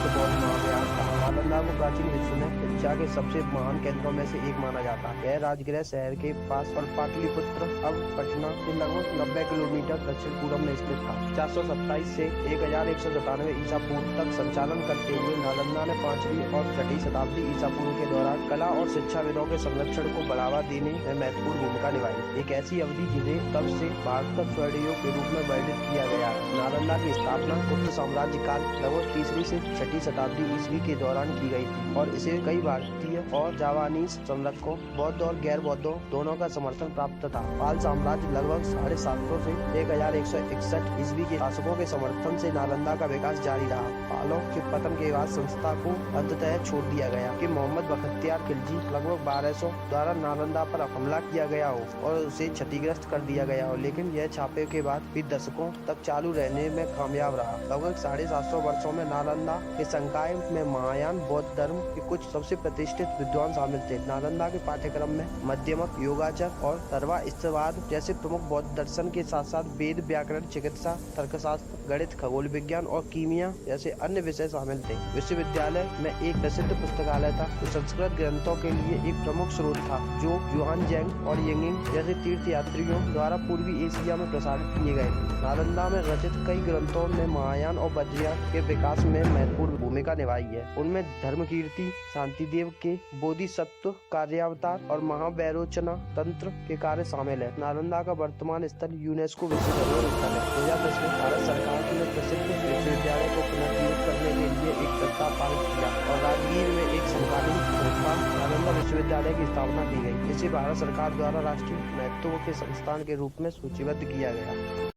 बौद्ध महाविहार था। नालंदा को प्राचीन विश्व में शिक्षा के सबसे महान केंद्रों में से एक माना जाता है। यह राजगृह शहर के पास और पाटलिपुत्र अब पटना से लगभग 90 किलोमीटर दक्षिण पूर्व में स्थित था। 427 से 1197 ईसा पूर्व तक संचालन करते हुए नालंदा ने 5वीं और 6वीं शताब्दी ईसा पूर्व के दौरान कला और शिक्षाविदों के संरक्षण को बढ़ावा देने में महत्वपूर्ण भूमिका निभाई। एक ऐसी अवधि जिसे तब से भारत का स्वर्ण युग के रूप में वर्णित किया गया है। नालंदा की स्थापना गुप्त साम्राज्य काल लगभग 3वीं से 6वीं शताब्दी ईस्वी के दौरान की गई थी और इसे कई भारतीय और जावानीज संरक्षकों, बौद्ध और गैर बौद्धों दोनों का समर्थन प्राप्त था। पाल साम्राज्य लगभग 750 से 1161 ईस्वी के शासकों के समर्थन से नालंदा का विकास जारी रहा। पालों के पतन के बाद संस्था को अंततः छोड़ दिया गया कि मोहम्मद बख्तियार खिलजी लगभग 1200 द्वारा नालंदा पर हमला किया गया हो और उसे क्षतिग्रस्त कर दिया गया हो, लेकिन यह छापे के बाद भी दशकों तक चालू रहने में कामयाब रहा। लगभग 750 वर्षों में नालंदा के संकाय में महायान बौद्ध धर्म के कुछ सबसे प्रतिष्ठित विद्वान शामिल थे। नालंदा के पाठ्यक्रम में मध्यमक, योगाचार और सर्वास्तिवाद जैसे प्रमुख बौद्ध दर्शन के साथ साथ वेद, व्याकरण, चिकित्सा, तर्कशास्त्र, गणित, खगोल विज्ञान और कीमिया जैसे अन्य विषय शामिल थे। विश्वविद्यालय में एक प्रसिद्ध पुस्तकालय था जो संस्कृत ग्रंथों के लिए एक प्रमुख स्रोत था, जो युआन जैंग और यिंगिंग जैसे तीर्थ यात्रियों द्वारा पूर्वी एशिया में प्रसारित किए गए थे। नालंदा में रचित कई ग्रंथों ने महायान और वज्रयान के विकास में महत्वपूर्ण भूमिका निभाई है। उनमें धर्मकीर्ति, शांतिदेव के बोधिसत्व कार्यावतार और महावैरोचना तंत्र के कार्य शामिल है। नालंदा का वर्तमान स्थल यूनेस्को विश्व धरोहर स्थल है। 2010 में भारत सरकार ने प्रसिद्ध विश्वविद्यालय को पुनर्जीवित करने के लिए एक प्रस्ताव पारित किया और राजगीर में एक समकालीन संस्थान नालंदा विश्वविद्यालय की स्थापना की गई। इसे भारत सरकार द्वारा राष्ट्रीय महत्व के संस्थान के रूप में सूचीबद्ध किया गया।